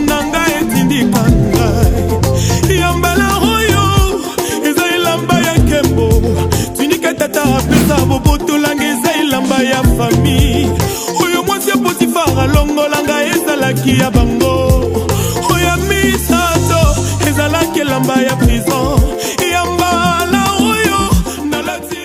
nanga etindika ngai yambala oyo eza elamba ya nkembo tunika tata apesa bobotolanga eza elamba ya famille oyo mwasi ya Potifara longolanga ezalaki ya bango oyo misato ezalaki elamba ya prison yambala oyo nalati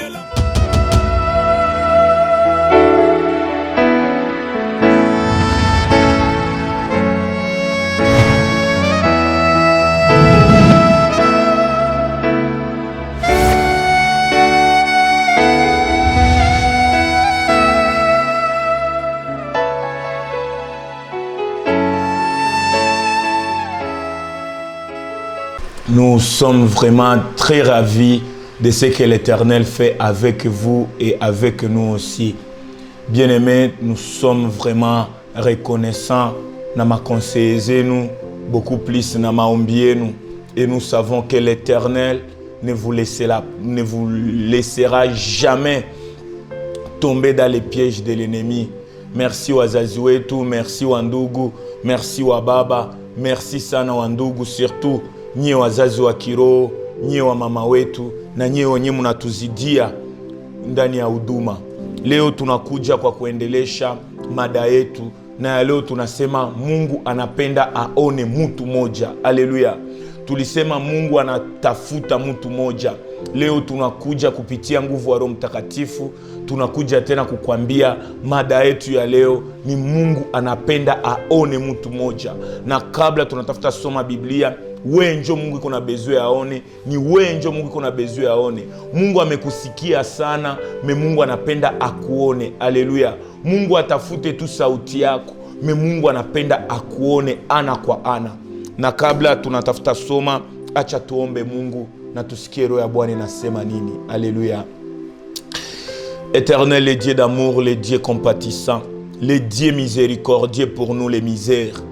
Nous sommes vraiment très ravis de ce que l'Éternel fait avec vous et avec nous aussi. Bien-aimés, nous sommes vraiment reconnaissants. Nama conseillé nous, beaucoup plus nama ombié nous. Et nous savons que l'Éternel ne vous laissera jamais tomber dans les pièges de l'ennemi. Merci Wazazouetu, merci Wandugu, merci Wababa, merci sana Wandugu surtout. Nyie wazazi wa kiroho, nyie wa mama wetu na nyie wenyewe mnatuzidia ndani ya huduma. Leo tunakuja kwa kuendelesha mada yetu na leo tunasema Mungu anapenda aone mtu moja. Haleluya. Tulisema Mungu anatafuta mtu moja. Leo tunakuja kupitia nguvu wa Roho Mtakatifu, tunakuja tena kukwambia mada yetu ya leo ni Mungu anapenda aone mtu moja. Na kabla tunatafuta soma Biblia, wewe njo Mungu iko na besoin aone, ni wewe njo Mungu iko na besoin aone. Mungu amekusikia sana, Mungu anapenda akuone. Haleluya. Mungu atafute tu sauti yako, Mungu anapenda akuone ana kwa ana. Na kabla tunatafuta soma, acha tuombe Mungu na tusikie roho ya Bwana inasema nini. Alléluia. Éternel, le Dieu d'amour, le Dieu compatissant, le Dieu miséricordieux pour nous les misères.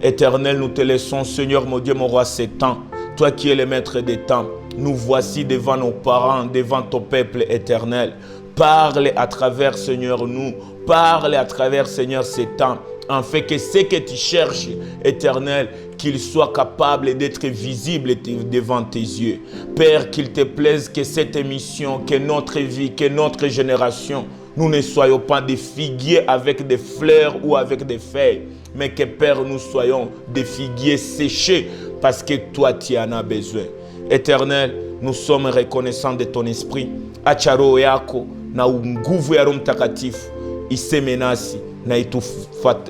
Éternel, nous te laissons, Seigneur, mon Dieu, mon roi, ces temps. Toi qui es le maître des temps, nous voici devant nos parents, devant ton peuple éternel. Parle à travers, Seigneur, nous. Parle à travers, Seigneur, ces temps. En fait que ce que tu cherches, éternel, qu'il soit capable d'être visible devant tes yeux. Père, qu'il te plaise que cette émission, que notre vie, que notre génération, nous ne soyons pas des figuiers avec des fleurs ou avec des feuilles, mais que, Père, nous soyons des figuiers séchés parce que toi, tu en as besoin. Éternel, nous sommes reconnaissants de ton esprit. Acharo yako na nguvu ya Roho Mtakatifu iseme nasi na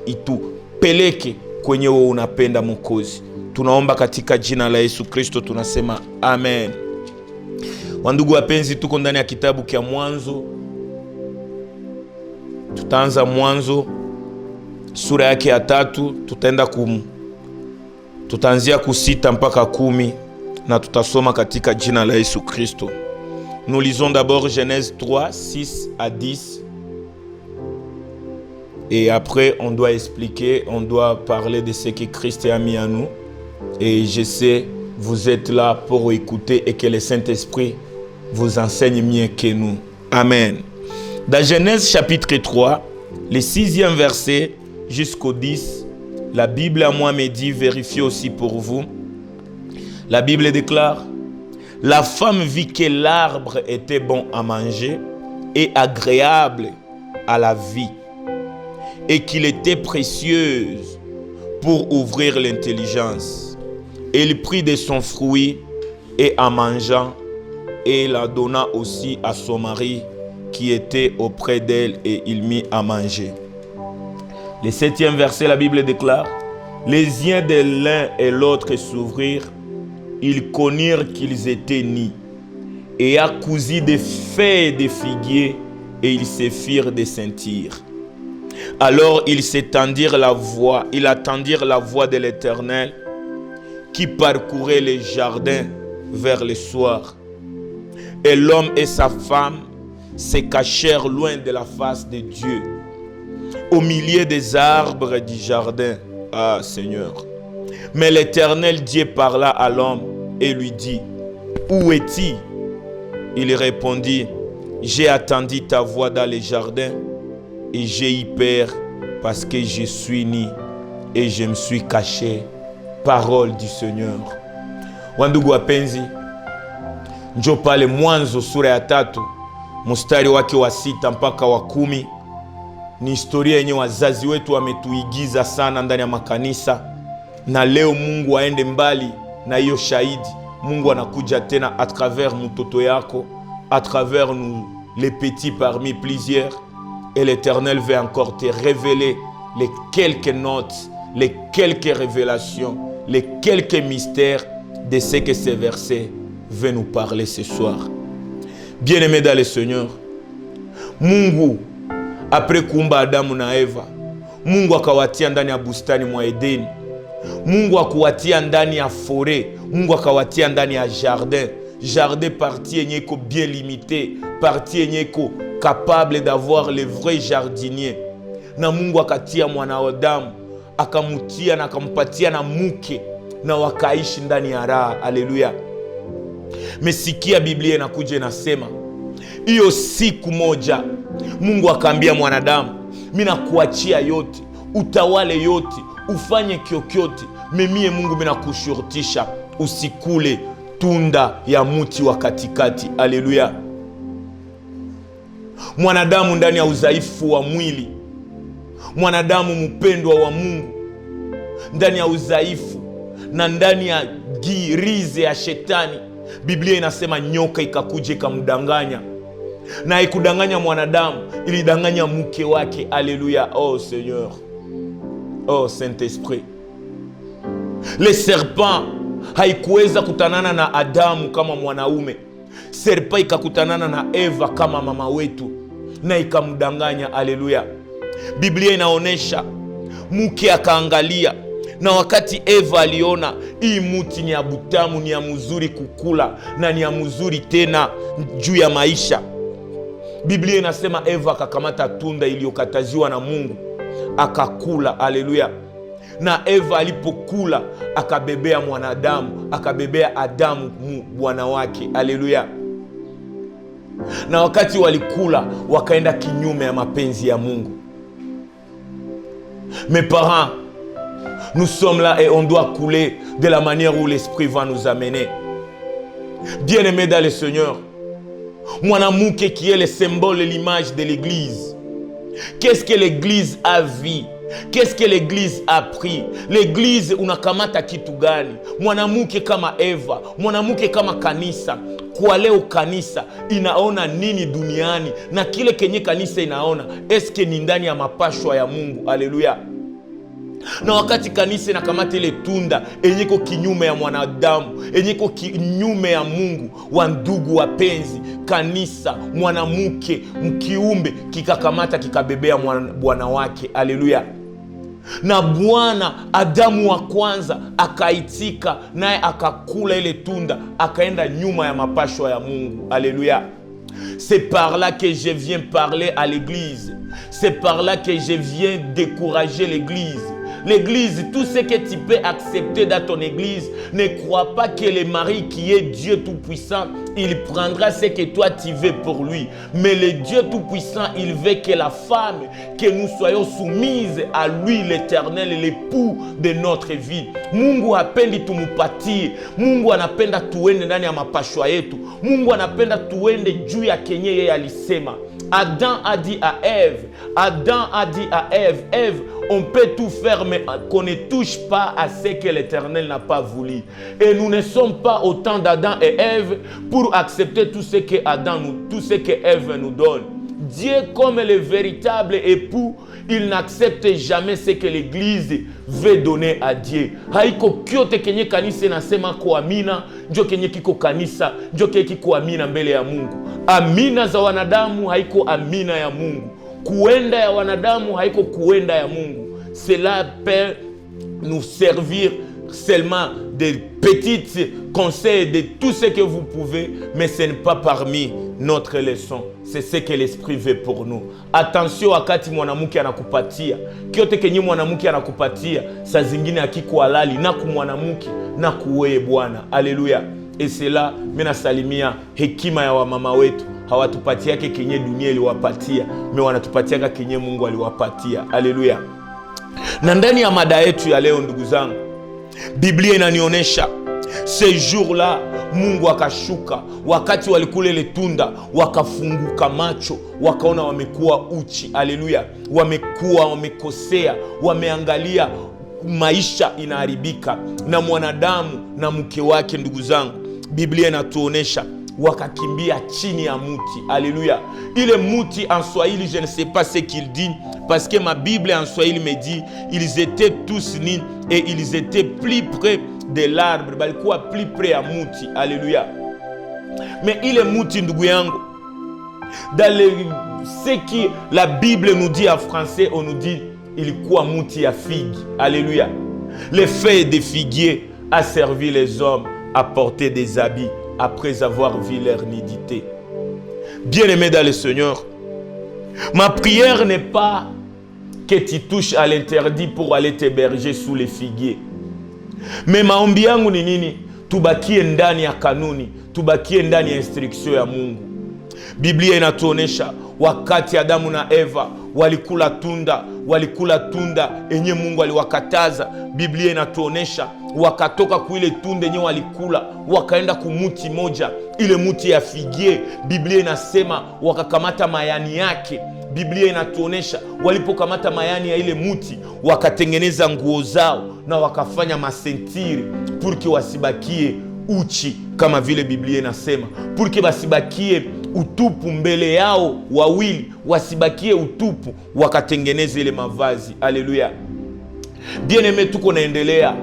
itupeleke kwenye wewe unapenda Mwokozi. Tunaomba katika jina la Yesu Kristo tunasema amen. Wandugu wapenzi, tuko ndani ya kitabu kia Mwanzo. Tutaanza Mwanzo sura yake ya 3, tutaanzia kusita mpaka 10 na tutasoma katika jina la Yesu Kristo. Nous lisons d'abord Genèse 3, 6 à 10. Et après, on doit expliquer, on doit parler de ce que Christ a mis en nous. Et je sais, vous êtes là pour écouter et que le Saint-Esprit vous enseigne mieux que nous. Amen. Dans Genèse chapitre 3, le 6e verset jusqu'au 10, la Bible à moi me dit, vérifiez aussi pour vous. La Bible déclare, la femme vit que l'arbre était bon à manger et agréable à la vie, et qu'il était précieux pour ouvrir l'intelligence. Elle prit de son fruit et en mangeant, et la donna aussi à son mari qui était auprès d'elle, et il mit à manger. Le 7e verset, la Bible déclare, les yeux de l'un et l'autre s'ouvrirent, ils connurent qu'ils étaient nus, et a cousu des feuilles de figuier, et ils se firent des ceintures. Alors ils attendirent la voix de l'Éternel qui parcourait les jardins vers le soir. Et l'homme et sa femme se cachèrent loin de la face de Dieu, au milieu des arbres du jardin. Ah Seigneur. Mais l'Éternel Dieu parla à l'homme et lui dit, où es-tu? Il répondit, j'ai attendu ta voix dans les jardins et j'ai eu peur parce que je suis nu et je me suis caché parole du Seigneur. Wandugu wapenzi, njo pale Mwanzo sura ya 3 mstari wake wa 6 mpaka wa 10. Ni historia yenye wazazi wetu wametuigiza sana ndani ya makanisa, na leo Mungu aende mbali na hiyo shahidi. Mungu anakuja tena à travers mtoto yako, à travers nous les petits parmi plusieurs, et l'Éternel veut encore te révéler les quelques notes, les quelques révélations, les quelques mystères de ce que ces versets veulent nous parler ce soir. Bien-aimés dans le Seigneur, Mungu après kuumba Adamu na Eva, Mungu akawatia ndani ya bustani mwa Edeni. Mungu akawatia ndani ya forêt, Mungu akawatia ndani ya jardin. Jardin partie yenye iko bien limité, partie yenye iko capable d'avoir les vrais jardiniers. Na Mungu akatia mwanadamu, akamutia na akampatia na mke, na wakaishi ndani ya raha. Haleluya. Mesikia Biblia inakuja inasema, hiyo siku moja Mungu akaambia mwanadamu, mimi nakuachia yote, utawale yote, ufanye kyokyote, mimi Mungu mimi nakushurutisha usikule tunda ya mti wa katikati. Haleluya. Mwanadamu ndani ya udhaifu wa mwili, mwanadamu mpendwa wa Mungu, ndani ya udhaifu na ndani ya girize ya shetani, Biblia inasema nyoka ikakuja ikamdanganya. Na ikudanganya mwanadamu, ilidanganya mke wake. Alléluia. Oh Seigneur, oh Saint-Esprit. Le serpent haikuweza kutanana na Adamu kama mwanaume. Serpent ikakutanana na Eva kama mama wetu, na ikamdanganya. Alléluia. Biblia inaonesha mke akaangalia, na wakati Eva aliona hii mti ni ya butamu, ni ya mzuri kukula, na ni ya mzuri tena juu ya maisha, Biblia inasema Eva akakamata tunda iliyokataziwa na Mungu akakula. Haleluya. Na Eva alipokula akabebea mwanadamu, akabebea Adamu bwana wake. Haleluya. Na wakati walikula wakaenda kinyume ya mapenzi ya Mungu. Mes parents, nous sommes là et on doit couler de la manière où l'Esprit va nous amener. Bien-aimés dans le Seigneur, mwanamke qui est le symbole et l'image de l'Église. Qu'est-ce que l'Église a vu? Qu'est-ce que l'Église a pris? L'Église unakamata kitu gani? Mwanamke kama Eva, mwanamke kama kanisa. Kwa leo kanisa inaona nini duniani? Na kile kenye kanisa inaona, eske ni ndani ya mapashwa ya Mungu? Haleluya. Na wakati kanisa inakamata ile tunda enyeko kinyume ya mwanadamu, enyeko kinyume ya Mungu, wa ndugu wapenzi, kanisa mwanamke mkiumbe kikakamata kikabebea bwana wake. Haleluya. Na Bwana Adamu wa kwanza akaitika, naye akakula ile tunda, akaenda nyuma ya mapashwa ya Mungu. Haleluya. C'est par là que je viens parler à l'église. C'est par là que je viens décourager l'église. L'église, tout ce que tu peux accepter dans ton église, ne crois pas que le mari qui est Dieu Tout-Puissant, il prendra ce que toi tu veux pour lui. Mais le Dieu Tout-Puissant, il veut que la femme, que nous soyons soumises à lui, l'Éternel, l'époux de notre vie. Mungu hapendi tumupatie. Mungu anapenda tuende ndani ya mapashwa yetu. Mungu anapenda tuende juu ya kenye yeye alisema. Adam a dit à Ève, Ève, on peut tout faire, mais qu'on ne touche pas à ce que l'Éternel n'a pas voulu. Et nous ne sommes pas au temps d'Adam et Ève pour accepter tout ce que Ève nous donne. Dieu, comme le véritable époux, il n'accepte jamais ce que l'Église veut donner à Dieu. Haiko kyote kenye kanisa nasema ko amina, njo kenye kiko kanisa, njo kenye kiko amina mbele ya Mungu. Amina za wanadamu haiko amina ya Mungu. Kuenda ya wanadamu haiko kuenda ya Mungu. Cela peut nous servir seulement des petits conseils de tout ce que vous pouvez, mais ce n'est pas parmi notre leçon. C'est ce que l'Esprit veut pour nous. Attention wakati mwanamke anakupatia. Kyote kenye mwanamke anakupatia, saa zingine hakiko halali na kumwanamke na kuwewe Bwana. Haleluya. Et c'est là, mena salimia hekima ya wamama wetu. Hawatupatia kenye dunia iliwapatia, me wanatupatia kenye Mungu aliwapatia. Haleluya. Na ndani ya mada yetu ya leo ndugu zangu, Biblia inanionyesha ce jour-là Mungu akashuka, wakati walikula ile tunda wakafunguka macho, wakaona wamekuwa uchi. Haleluya! wamekosea, wameangalia maisha inaharibika na mwanadamu na mke wake. Ndugu zangu, Biblia inatuonesha wakakimbia chini ya muti. Alléluia. Ile muti en Swahili, je ne sais pas ce qu'il dit, parce que ma Bible en Swahili me dit ils étaient tous nus et ils étaient plus près de l'arbre. Balikuwa plus près ya muti. Alléluia. Mais ile muti, ndugu yangu, dans ce que la Bible nous dit en français, on nous dit ilikuwa muti ya figue. Alléluia. Les feuilles de figuier a servi les hommes à porter des habits après avoir vu leur nudité. Bien-aimé dans le Seigneur, ma prière n'est pas que tu touches à l'interdit pour aller t'héberger sous les figuiers. Mais maombi yangu ni nini? Tubakie ndani ya kanuni, tubakie ndani ya instruction ya Mungu. Biblia inatuonesha wakati Adamu na Eva walikula tunda enye Mungu aliwakataza. Biblia inatuonesha wakatoka kuile tunda enye walikula, wakaenda kumuti moja, ile muti ya figie. Biblia inasema wakakamata mayani yake. Biblia inatuonesha walipokamata mayani ya ile muti, wakatengeneza nguo zao na wakafanya masentiri purki wasibakie uchi, kama vile Biblia inasema, purki wasibakie utupu mbele yao wawili, wasibakie utupu, wakatengeneza ile mavazi. Haleluya. Bien-aimé, tuko naendelea.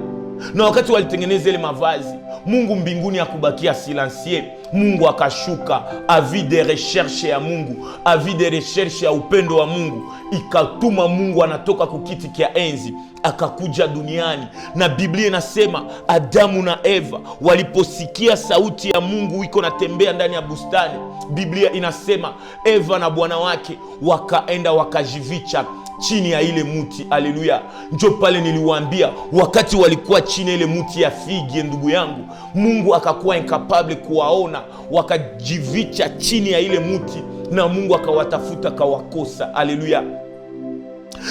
Na wakati walitengeneza ile mavazi, Mungu mbinguni akubakia silencieux. Mungu akashuka, avis de recherche ya Mungu, avis de recherche ya upendo wa Mungu, ikatuma Mungu anatoka kukiti kia enzi akakuja duniani. Na Biblia inasema Adamu na Eva waliposikia sauti ya Mungu iko natembea ndani ya bustani, Biblia inasema Eva na bwana wake wakaenda wakajivicha chini ya ile muti. Haleluya. Njo pale niliwaambia, wakati walikuwa chini ya ile muti ya figi, ndugu yangu, Mungu akakuwa incapable kuwaona, wakajivicha chini ya ile muti na Mungu akawatafuta kawakosa. Haleluya.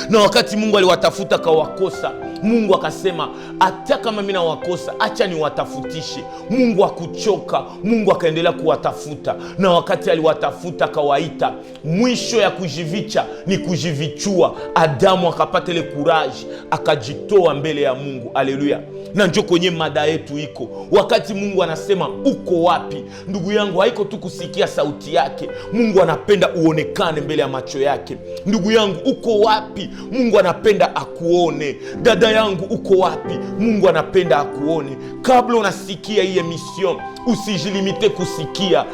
Na wakati Mungu aliwatafuta kawakosa, Mungu akasema hata kama mimi nawakosa, acha niwatafutishe. Mungu akuchoka, Mungu akaendelea kuwatafuta. Na wakati aliwatafuta kawaita, mwisho ya kujivicha ni kujivichua. Adamu akapata ile courage, akajitoa mbele ya Mungu. Haleluya. Na ndio kwenye mada yetu iko. Wakati Mungu anasema uko wapi, ndugu yangu, haiko tu kusikia sauti yake. Mungu anapenda uonekane mbele ya macho yake. Ndugu yangu, uko wapi? Mungu anapenda akuone. Dada yangu, uko wapi? Mungu anapenda akuone. Kabla unasikia hii emission, usijilimite kusikia,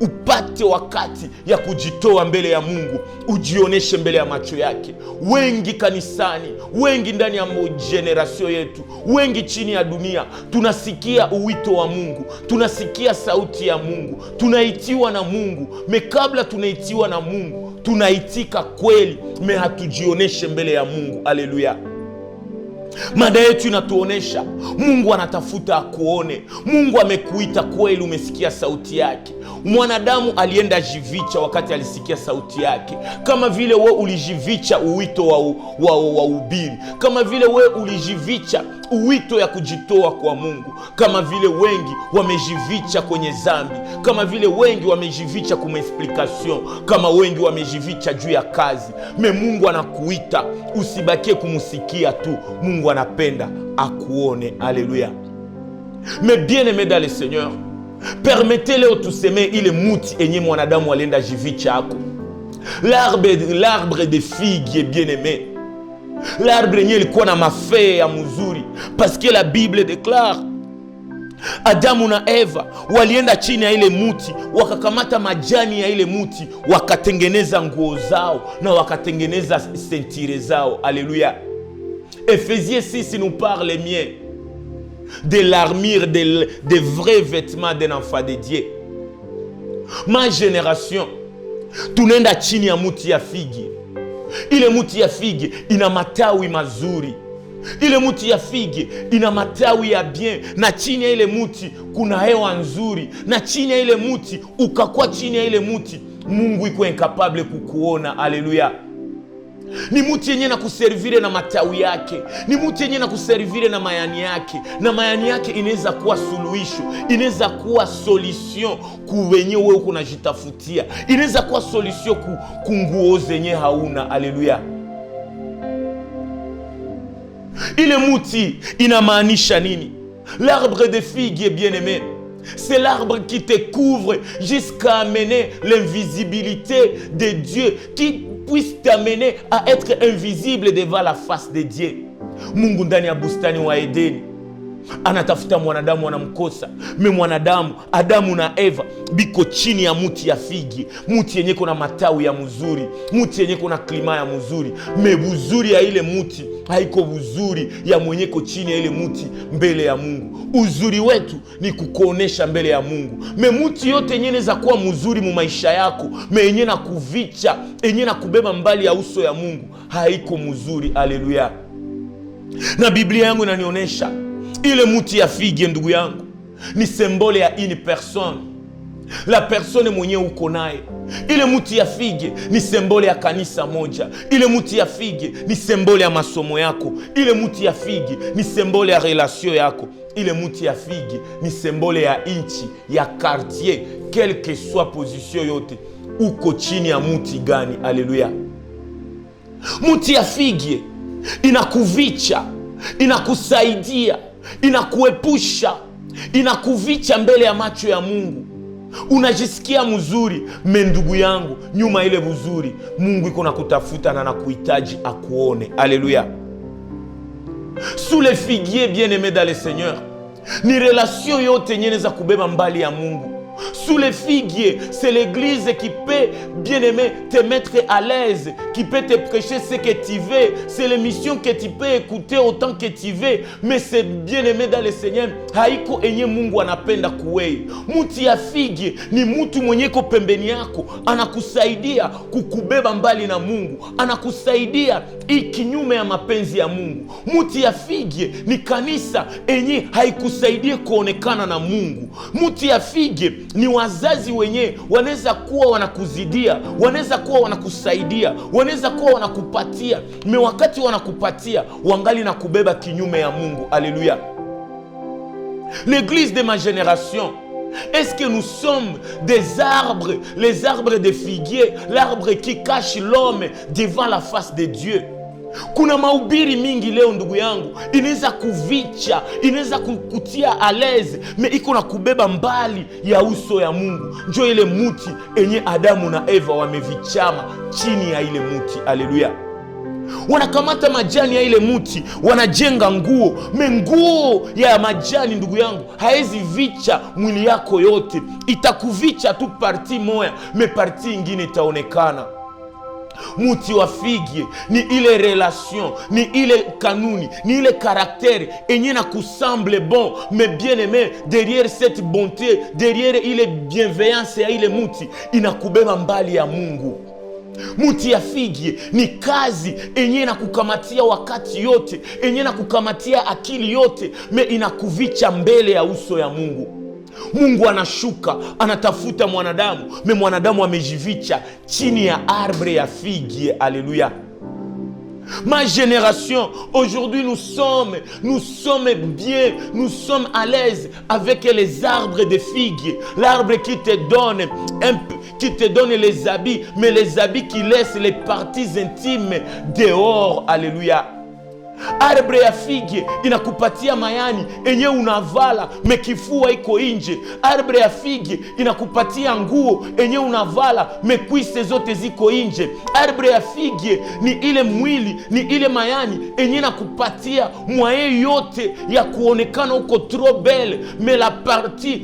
upate wakati ya kujitoa mbele ya Mungu, ujioneshe mbele ya macho yake. Wengi kanisani, wengi ndani ya generation yetu, wengi chini ya dunia, tunasikia uwito wa Mungu, tunasikia sauti ya Mungu, tunaitiwa na Mungu. Kabla tunaitiwa na Mungu, tunaitika kweli, hatujioneshe mbele ya Mungu. Haleluya. Mada yetu inatuonesha Mungu anatafuta akuone. Mungu amekuita kweli, umesikia sauti yake. Mwanadamu alienda jivicha wakati alisikia sauti yake, kama vile we ulijivicha uwito wa ubiri, kama vile we ulijivicha uwito ya kujitoa kwa Mungu, kama vile wengi wamejivicha kwenye zambi, kama vile wengi wamejivicha kwa explication, kama wengi wamejivicha juu ya kazi. Mungu anakuita, usibakie kumusikia tu. Mungu anapenda akuone. Alléluia. Mais bien aimé dans le Seigneur, permettez-le tuseme ile muti enye mwanadamu alienda jivicha ako. L'arbre de figue, bien aimé. L'arbre enye ilikuwa na mafea ya mzuri, parce que la Bible déclare Adamu na Eva walienda chini ya ile muti, wakakamata majani ya ile muti, wakatengeneza nguo zao na wakatengeneza sentire zao. Alléluia. Ephésiens 6 nous parle mieux de l'armure, des vrais vêtements d'un enfant de Dieu. Ma génération, tunaenda chini ya muti ya figi. Ile muti ya figi ina matawi mazuri. Ile muti ya figi ina matawi ya bien, na chini ya ile muti kuna hewa nzuri. Na chini ya ile muti, ukakuwa chini ya ile muti, Mungu iko incapable kukuona. Haleluya. Ni muti yenye na kuservire na matawi yake. Ni muti yenye na kuservire na mayani yake. Na mayani yake inaweza kuwa suluhisho, inaweza kuwa solution kuwenye wewe uko unajitafutia, inaweza kuwa solution ku nguo zenye hauna. Haleluya. Ile muti inamaanisha nini? L'arbre de figue, bien-aimé, c'est l'arbre qui te couvre jusqu'à amener l'invisibilité de Dieu, qui puisse t'amener à être invisible devant la face de Dieu. Mungu ndani ya bustani wa Edeni anatafuta mwanadamu, anamkosa. Me mwanadamu, Adamu na Eva, biko chini ya muti ya figi, muti yenye kuna matawi ya mzuri, muti yenye kuna klima ya mzuri. Me buzuri ya ile muti haiko buzuri ya mwenyeko chini ya ile muti mbele ya Mungu. Uzuri wetu ni kukuonesha mbele ya Mungu. Me muti yote yenye inaweza kuwa mzuri mu maisha yako, me yenye na kuvicha, yenye na kubeba mbali ya uso ya Mungu, haiko mzuri. Haleluya. Na Biblia yangu inanionyesha ile muti ya figi, ndugu yangu, ni symbole ya une personne, la personne mwenye uko naye. Ile muti ya figi ni symbole ya kanisa moja. Ile muti ya figi ni symbole ya masomo yako. Ile muti ya figi ni symbole ya relation yako. Ile muti ya figi ni symbole ya inchi, ya quartier, quelle que soit position yote. Uko chini ya muti gani? Haleluya. Muti ya figi inakuvicha, inakusaidia, inakuepusha, inakuvicha mbele ya macho ya Mungu. Unajisikia mzuri, me ndugu yangu, nyuma ile mzuri Mungu iko na kutafuta na nakuhitaji akuone. Alléluia. Sous les figuiers, bien-aimés dans le Seigneur, ni relation yote yenye za kubeba mbali ya Mungu. Sous les figuiers, c'est l'église qui peut, bien-aimé, te mettre à l'aise, qui peut te prêcher ce que tu veux. C'est l'émission que tu peux écouter autant que tu veux. Mais c'est bien-aimé dans le Seigneur, haiko enye Mungu anapenda kuwei. Muti ya figi ni mutu mwenye ko pembeni yako, anakusaidia kukubeba mbali na Mungu, anakusaidia ikinyume ya mapenzi ya Mungu. Muti ya figi ni kanisa enye haikusaidie kuonekana na Mungu. Muti ya figi ni wazazi wenye wanaweza kuwa wanakuzidia, wanaweza kuwa wanakusaidia, wanaweza kuwa wanakupatia, me wakati wanakupatia wangali na kubeba kinyume ya Mungu. Alléluia. L'église de ma génération, est-ce que nous sommes des arbres, les arbres de figuier, l'arbre qui cache l'homme devant la face de Dieu? Kuna mahubiri mingi leo ndugu yangu, inaweza kuvicha, inaweza kukutia aleze, me iko na kubeba mbali ya uso ya Mungu. Njo ile muti enye Adamu na Eva wamevichama chini ya ile muti. Haleluya. Wanakamata majani ya ile muti, wanajenga nguo. Me nguo ya majani ndugu yangu haezi vicha mwili yako yote, itakuvicha tu parti moya, me parti ingine itaonekana. Muti wa figi ni ile relation, ni ile kanuni, ni ile caractère enye na kusemble bon, mais bien aimé, derrière cette bonté, derrière ile bienveillance ya ile muti, inakubeba mbali ya Mungu. Muti ya figi ni kazi enye na kukamatia wakati yote, enye na kukamatia akili yote, me inakuvicha mbele ya uso ya Mungu. Mungu anashuka, anatafuta mwanadamu, me mwanadamu amejivicha chini ya arbre ya figi. Alléluia. Ma génération, aujourd'hui nous sommes bien, nous sommes à l'aise avec les arbres de figues. L'arbre qui te donne les habits, mais les habits qui laissent les parties intimes dehors. Alléluia. Arbre ya figi inakupatia mayani enye unavala, mekifua iko inje. Arbre ya figi inakupatia nguo enye unavala, mekwise zote ziko inje. Arbre ya figi ni ile mwili, ni ile mayani enye nakupatia mwaye yote ya kuonekana uko trop belle, mais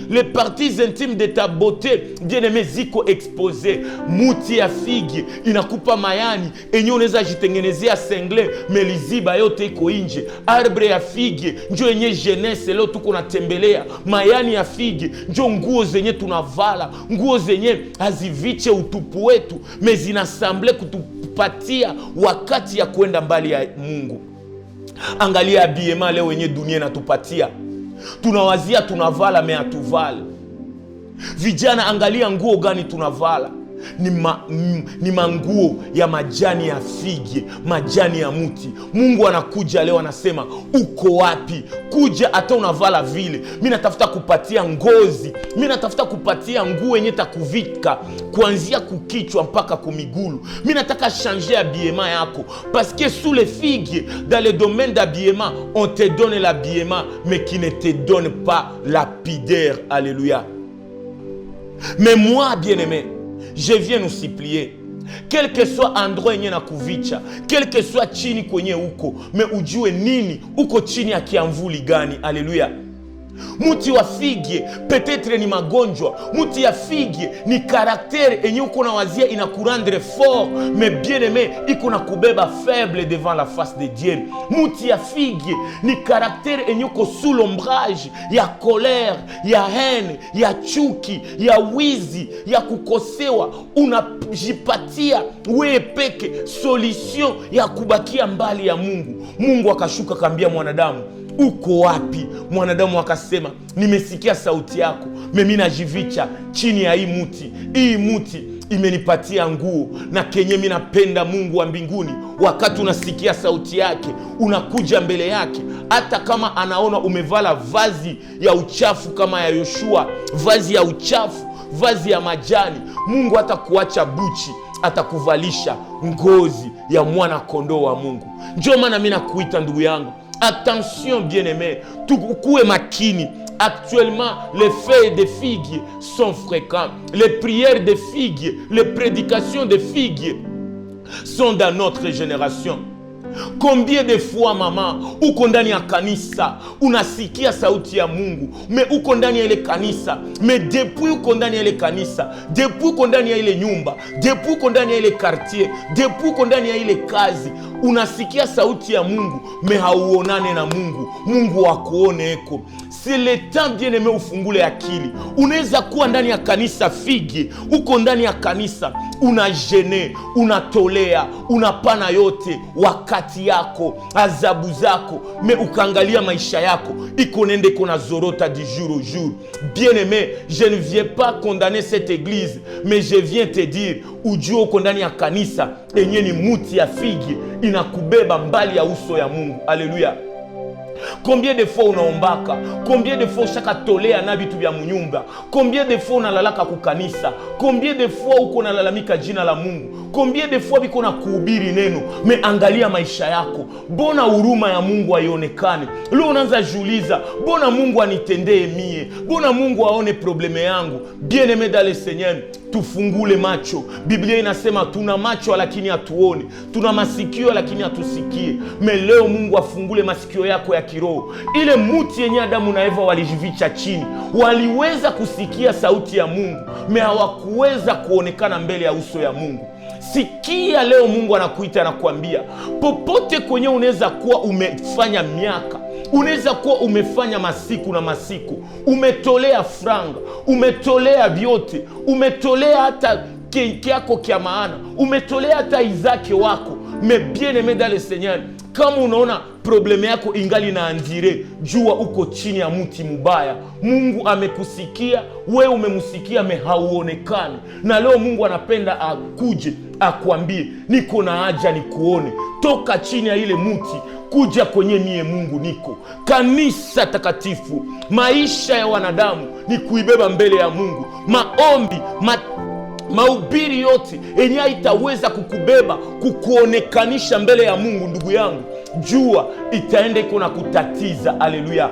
les parties intimes de ta beauté, bien-aimé, ziko expose. Muti ya figi inakupa mayani enye unaweza jitengenezea sengle, meliziba yote iko inje. Arbre ya figi njo yenye jeunesse leo tuko natembelea. Mayani ya figi njo nguo zenye tunavala, nguo zenye haziviche utupu wetu, me zinasamble kutupatia wakati ya kwenda mbali ya Mungu. Angalia habillement leo yenye dunia natupatia, tunawazia tunavala me hatuvala. Vijana, angalia nguo gani tunavala. ni manguo ya majani ya figi, majani ya muti. Mungu anakuja leo anasema, uko wapi? Kuja hata unavala vile. Mimi natafuta kupatia ngozi, mimi natafuta kupatia nguo yenye takuvika kuanzia kukichwa mpaka kumigulu. Mimi nataka changer habillement yako, parce que sous les figues, dans le domaine d'habillement, on te donne l'habillement mais qui ne te donne pas la pudeur. Alléluia. Mais moi, bien-aimé, je viens nous supplier, quel que soit endroit yenye na kuvicha, quel que soit chini kwenye uko, me ujue nini uko chini ya kiamvuli gani. Alléluia. Muti wa figi peut-être ni magonjwa, muti ya figi ni karaktere enye uko na wazia inakurendre fort, mais bien aimé iko na kubeba faible devant la face de Dieu. Muti ya figi ni karaktere enye uko sous l'ombrage ya colère, ya haine, ya chuki, ya wizi, ya kukosewa. Unajipatia wewe peke solution ya kubakia mbali ya Mungu. Mungu akashuka kaambia mwanadamu, uko wapi? Mwanadamu akasema, nimesikia sauti yako, mimi najivicha chini ya hii muti. Hii muti imenipatia nguo, na kenye mimi napenda Mungu wa mbinguni, wakati unasikia sauti yake, unakuja mbele yake, hata kama anaona umevala vazi ya uchafu kama ya Yoshua, vazi ya uchafu, vazi ya majani, Mungu hata kuacha buchi, atakuvalisha ngozi ya mwana kondoo wa Mungu. Ndio maana mimi nakuita ndugu yangu, attention bien-aimé, tukue makini. Actuellement, les feuilles de figues sont fréquentes. Les prières de figues, les prédications de figues sont dans notre génération. Combien de fois mama, uko ndani ya kanisa, unasikia sauti ya Mungu, me uko ndani ya ile kanisa, me depuis uko ndani ya ile kanisa, depuis uko ndani ya ile nyumba, depuis uko ndani ya ile quartier, depuis uko ndani ya ile kazi, unasikia sauti ya Mungu, me hauonane na Mungu. Mungu wakuone eko. C'est le temps bien-aimé ufungule akili. Unaweza kuwa ndani ya kanisa figi, uko ndani ya kanisa, unajene, unatolea, unapana yote, wakati yako, azabu zako, me ukaangalia maisha yako, iko nende kona zorota du jour au jour. Bien-aimé, je ne viens pas condamner cette église, mais je viens te dire, ujue uko ndani ya kanisa, enye ni muti ya figi, inakubeba mbali ya uso ya Mungu. Alléluia. Combien de fois unaombaka? Combien de fois ushaka tolea na vitu vya munyumba? Combien de fois unalalaka kukanisa? Combien de fois uko nalalamika jina la Mungu? Combien de fois biko na kuhubiri neno? Me angalia maisha yako, bona huruma ya Mungu haionekane. Leo unaanza jiuliza, bona Mungu anitendee mie? Bona Mungu aone probleme yangu? Bien-aimé dans le Seigneur, tufungule macho. Biblia inasema tuna macho lakini hatuoni, tuna masikio lakini hatusikie. Me leo Mungu afungule masikio yako ya kiroho. Ile muti yenye Adamu na Eva walijivicha chini, waliweza kusikia sauti ya Mungu, me hawakuweza kuonekana mbele ya uso ya Mungu. Sikia leo Mungu anakuita na kuambia, popote kwenye unaweza kuwa umefanya miaka, unaweza kuwa umefanya masiku na masiku, umetolea franga, umetolea vyote, umetolea hata yako kia maana, umetolea hata izake wako. Mais bien-aimé dans le Seigneur, kama unaona probleme yako ingali na andire, jua uko chini ya muti mubaya. Mungu amekusikia, wewe umemusikia, me hauonekani. Na leo Mungu anapenda akuje akuambie, niko na haja nikuone. Toka chini ya ile muti, kuja kwenye mie Mungu niko. Kanisa takatifu, maisha ya wanadamu ni kuibeba mbele ya Mungu. Maombi, mahubiri yote enye itaweza kukubeba, kukuonekanisha mbele ya Mungu, ndugu yangu, jua itaende kuna kutatiza. Haleluya.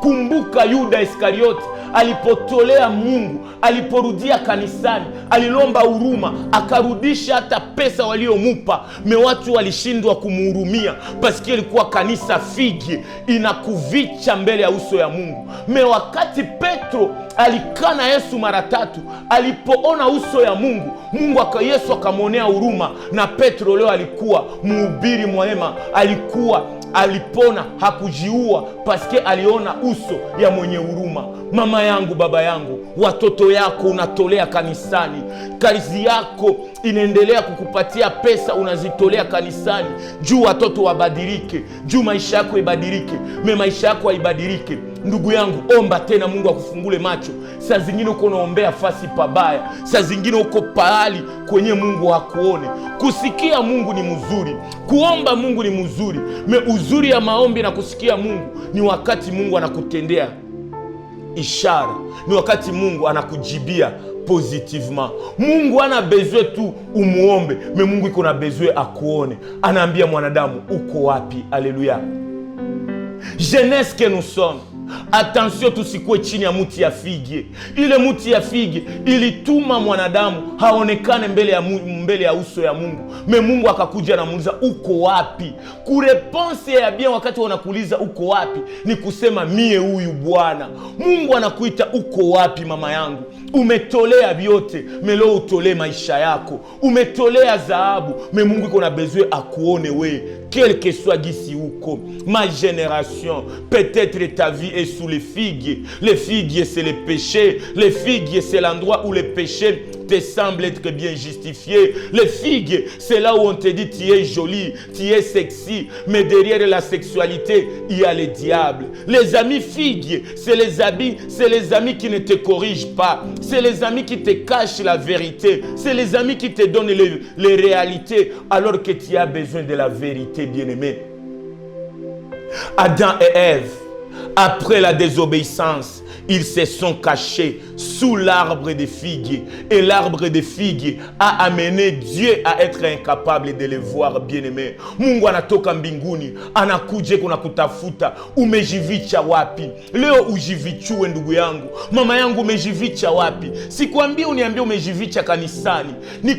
Kumbuka Yuda Iskariote alipotolea Mungu, aliporudia kanisani, alilomba huruma, akarudisha hata pesa waliomupa. Me watu walishindwa kumuhurumia, paski ilikuwa kanisa figi, inakuvicha mbele ya uso ya Mungu. Me wakati Petro alikana Yesu mara 3, alipoona uso ya Mungu, Yesu akamwonea huruma, na Petro leo alikuwa mhubiri mwema, alipona, hakujiua, paske aliona uso ya mwenye huruma. Mama yangu, baba yangu, watoto yako unatolea kanisani, kazi yako inaendelea kukupatia pesa, unazitolea kanisani, juu watoto wabadilike, juu maisha yako ibadilike. Me maisha yako haibadilike, ndugu yangu, omba tena Mungu akufungule macho. Saa zingine uko naombea fasi pabaya, saa zingine uko pahali kwenye Mungu hakuone. Kusikia Mungu ni mzuri, kuomba Mungu ni mzuri. Uzuri ya maombi na kusikia Mungu ni wakati Mungu anakutendea ishara, ni wakati Mungu anakujibia positivement. Mungu ana besoin tu umuombe, mais Mungu iko na besoin akuone. Anaambia mwanadamu, uko wapi? Alléluia. Jeunesse que nous sommes, attention tusikue chini ya muti ya figi. Ile muti ya figi ilituma mwanadamu haonekane mbele ya uso ya Mungu. Me Mungu akakuja na muuliza, uko wapi? Kureponse ya bien wakati wanakuuliza uko wapi ni kusema mie huyu Bwana. Mungu anakuita, uko wapi mama yangu? Umetolea vyote, melo utole maisha yako. Umetolea dhahabu, me Mungu iko na besoin akuone we, quel que soit gisi uko. Ma génération, peut-être ta vie est sous les figues. Les figues, c'est le péché. Les figues, c'est l'endroit où le péché te semble être bien justifié. Les figues, c'est là où on te dit tu es jolie, tu es sexy, mais derrière la sexualité, il y a le diable. Les amis figues, c'est les amis qui ne te corrigent pas. C'est les amis qui te cachent la vérité. C'est les amis qui te donnent les réalités alors que tu as besoin de la vérité, bien-aimé. Adam et Ève, après la désobéissance, ils se sont cachés sous l'arbre de figues. Et l'arbre de figues a amené Dieu à être incapable de les voir, bien-aimés. Mungu anatoka mbinguni, anakuja kuna kutafuta. Umejivicha wapi? Leo ujivichue ndugu yangu. Mama yangu, umejivicha wapi? Sikwambia uniambie umejivicha kanisani. Ni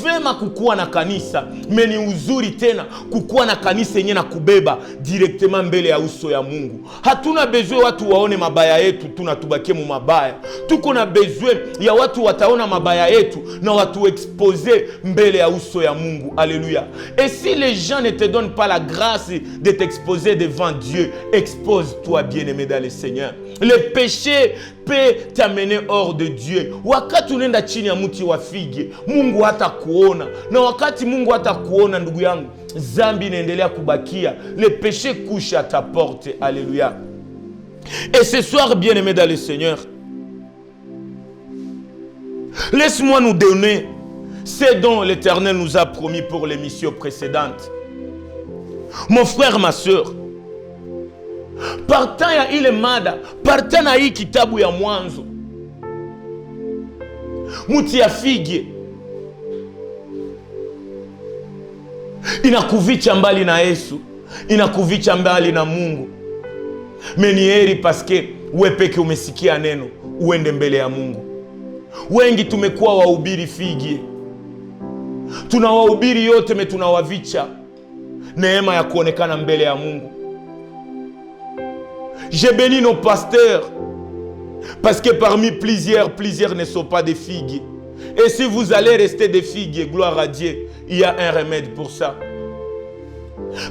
vema kukuwa na kanisa, meni uzuri tena kukuwa na kanisa yenye na kubeba directement mbele ya uso ya Mungu. Hatuna besoin watu waone mabaya yetu tunatubakie mu mabaya. Tuko na besoin ya watu wataona mabaya yetu na watu expose mbele ya uso ya Mungu. Alléluia. Et si les gens ne te donnent pas la grâce de t'exposer devant Dieu, expose-toi, bien-aimé dans le Seigneur. Le péché peut t'amener hors de Dieu. Wakati unaenda chini ya mti wa figi, Mungu hata kuona. Na wakati Mungu hata kuona, ndugu yangu, zambi inaendelea kubakia. Le péché couche à ta porte. Alléluia. Et ce soir, bien-aimé dans le Seigneur, laisse-moi nous donner ce dont l'Éternel nous a promis pour l'émission précédente. Mon frère, ma soeur, partant ya ile mada, partant na hii kitabu ya Mwanzo, muti ya figi inakuvicha mbali na Yesu, inakuvicha mbali na Mungu. Meni heri paske uwe peke umesikia neno, uende mbele ya Mungu. Wengi tumekuwa wahubiri figi, tunawahubiri yote, me tunawavicha neema ya kuonekana mbele ya Mungu. Je bénis nos pasteurs parce que parmi plusieurs ne sont pas des figues. Et si vous allez rester des figues, gloire à Dieu, il y a un remède pour ça.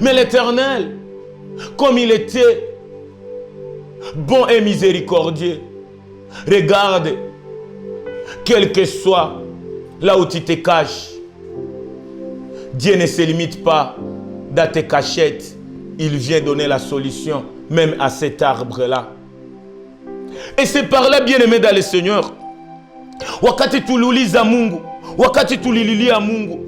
Mais l'Éternel, comme il était bon et miséricordieux, regarde, quel que soit là où tu te caches, Dieu ne se limite pas dans tes cachettes. Il vient donner la solution même à cet arbre-là. Et c'est par là, bien-aimé dans le Seigneur, wakati tuliuliza Mungu, wakati tulililia Mungu,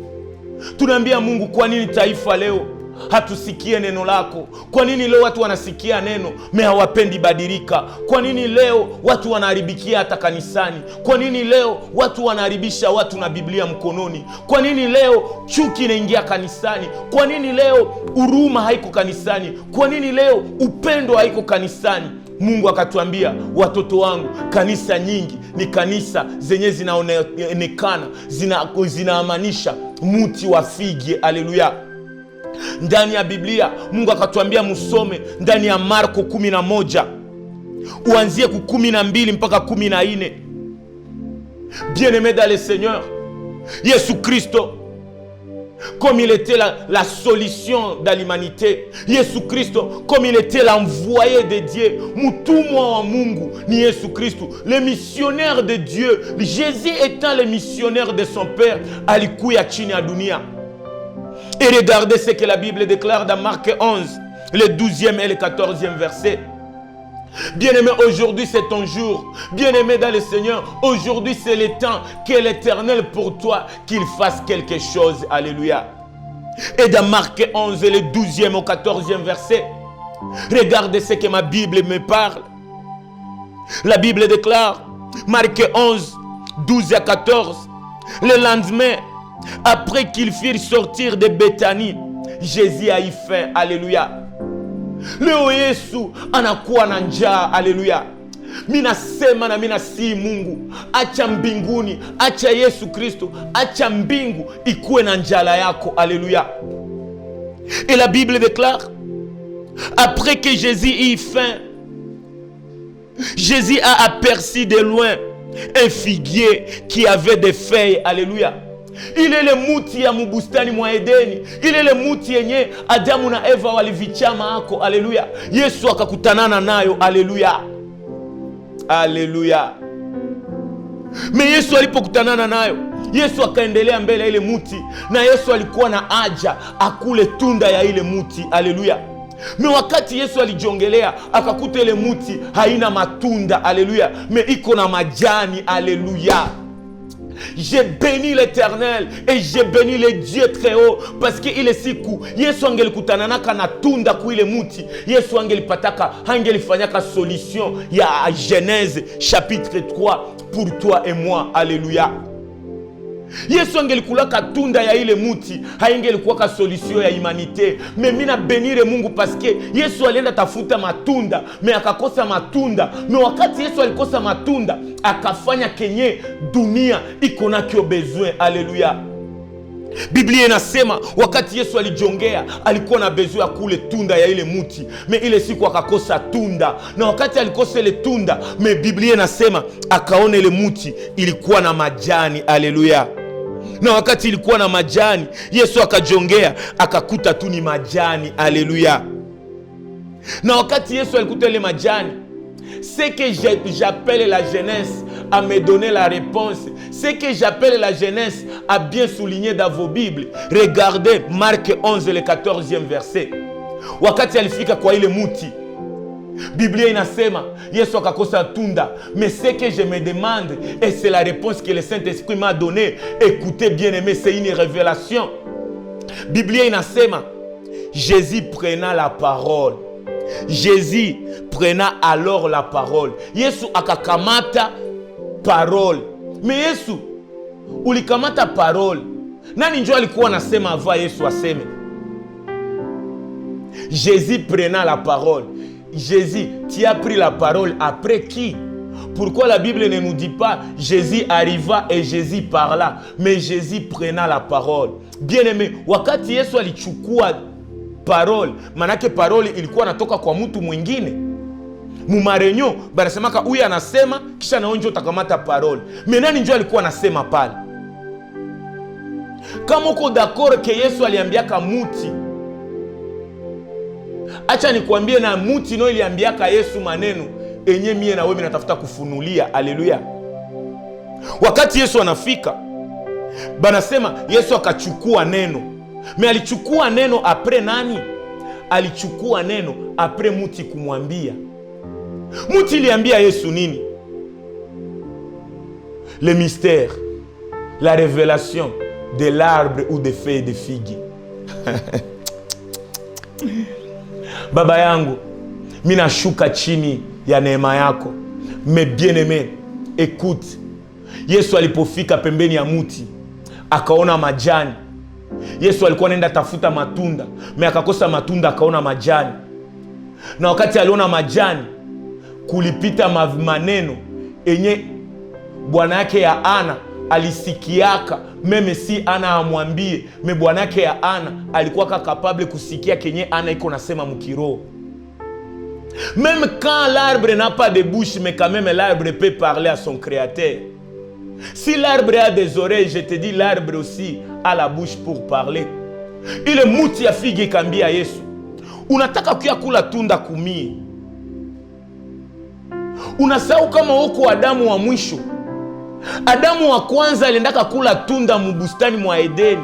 tunaambia Mungu, kwa nini taifa leo hatusikie neno lako? Kwa nini leo watu wanasikia neno me hawapendi badilika? Kwa nini leo watu wanaharibikia hata kanisani? Kwa nini leo watu wanaharibisha watu na Biblia mkononi? Kwa nini leo chuki inaingia kanisani? Kwa nini leo huruma haiko kanisani? Kwa nini leo upendo haiko kanisani? Mungu akatuambia, watoto wangu, kanisa nyingi ni kanisa zenye zinaonekana zinaamanisha muti wa figi. Haleluya. Ndani ya Biblia Mungu akatuambia musome ndani ya Marko 11 uanzie ku 12 mpaka 14. Bien-aimé dans le Seigneur, Jésus Christ, comme il était la solution de l'humanité, Jésus Christ, comme il était l'envoyé de Dieu, mutumwa wa Mungu ni Jésus Christ, le missionnaire de Dieu. Jésus étant le missionnaire de son Père, alikuya chini ya dunia. Et regardez ce que la Bible déclare dans Marc 11, le 12e et le 14e verset. Bien-aimé, aujourd'hui c'est ton jour. Bien-aimé dans le Seigneur, aujourd'hui c'est le temps que l'Éternel pour toi, qu'il fasse quelque chose. Alléluia. Et dans Marc 11, le 12e au 14e verset, regardez ce que ma Bible me parle. La Bible déclare, Marc 11, 12 à 14, le lendemain, après qu'ils firent sortir de Béthanie, Jésus a eu faim. Alléluia. Leo Yesu anakuwa na njaa. Alléluia. Minasema na minasi Mungu, acha mbinguni, acha Yesu Kristo, acha mbingu ikuwe na njala yako. Alléluia. Et la Bible déclare, après que Jésus eut faim, Jésus a aperçu de loin un figuier qui avait des feuilles. Alléluia. Il est le muti ya mubustani mwa Edeni. Il est le muti yenye Adamu na Eva walivichama ako. Alléluia. Yesu akakutanana nayo. Alléluia. Alléluia. Mais Yesu alipokutanana nayo, Yesu akaendelea mbele ya ile muti, na Yesu alikuwa na haja akule tunda ya ile muti. Alléluia. Mais wakati Yesu alijongelea akakuta ile muti haina matunda. Alléluia. Mais iko na majani. Alléluia. J'ai béni l'Éternel et j'ai béni le Dieu très haut, parce que ile siku Yesu angelikutananaka na tunda ku ile muti, Yesu angelipataka, angelifanyaka solution ya Genèse chapitre 3 pour toi et moi. Alléluia. Yesu angelikulaka tunda ya ile muti, haingelikuwaka solution ya humanité. Mais mina benire Mungu parce que Yesu alienda tafuta matunda, mais akakosa matunda. Mais wakati Yesu alikosa matunda, akafanya kenye dunia iko nakyo besoin. Alléluia. Biblia inasema wakati Yesu alijongea, alikuwa na besoin ya kule tunda ya ile muti, mais ile siku akakosa tunda. Na wakati alikosa ile tunda, mais Biblia inasema akaona ile muti ilikuwa na majani. Alléluia. Na wakati ilikuwa na majani, Yesu akajongea, akakuta tu ni majani. Alléluia. Na wakati Yesu alikuta ile majani, ce que j'appelle la jeunesse à me donner la réponse. Ce que j'appelle la jeunesse à bien souligner dans vos Bibles. Regardez Marc 11, le 14e verset. Wakati alifika kwa ile muti, Biblia inasema Yesu akakosa tunda. Mais ce que je me demande, et c'est la réponse que le Saint-Esprit m'a donnée, écoutez bien aimé, c'est une révélation. Biblia inasema Jésus prenant la parole. Jésus prenant alors la parole. Yesu akakamata parole. Mais Yesu ulikamata parole, nani njo alikuwa nasema avant Yesu aseme? Jésus prenant la parole. Jésus, tu as pris la parole après qui? Pourquoi la Bible ne nous dit pas Jésus arriva et Jésus parla, mais Jésus prenant la parole? Bien aimé, wakati Yesu alichukua parole, manake parole ilikuwa natoka kwa mtu mwingine. Mumarenyo banasemaka huyu anasema kisha na onjo utakamata parole. Mais nani njo alikuwa anasema pale? Kama uko d'accord ke Yesu aliambiaka muti, acha nikwambie na muti no iliambiaka Yesu maneno enye mie na wewe natafuta kufunulia. Alléluia. Wakati Yesu anafika, banasema Yesu akachukua neno. Mais alichukua neno après nani? Alichukua neno après muti kumwambia. Muti iliambia Yesu nini? Le mystère, la révélation de l'arbre ou des feuilles de figue. Baba yangu, mina shuka chini ya neema yako. Mais bien aimé, écoute. Yesu alipofika pembeni ya muti, akaona majani. Yesu alikuwa anaenda tafuta matunda, mais akakosa matunda, akaona majani. Na wakati aliona majani, kulipita maneno enye bwana yake ya Ana alisikiaka, meme si Ana amwambie, me bwana yake ya Ana alikuwa capable kusikia kenye Ana iko nasema mukiro. Même quand l'arbre n'a pas de bouche, mais quand même l'arbre peut parler à son créateur. Si l'arbre a des oreilles, je te dis l'arbre aussi a la bouche pour parler. Ile muti ya figi kambia Yesu, unataka kuya kula tunda kumie, unasahau kama uko Adamu wa mwisho. Adamu wa kwanza aliendaka kula tunda mubustani mwa Edeni,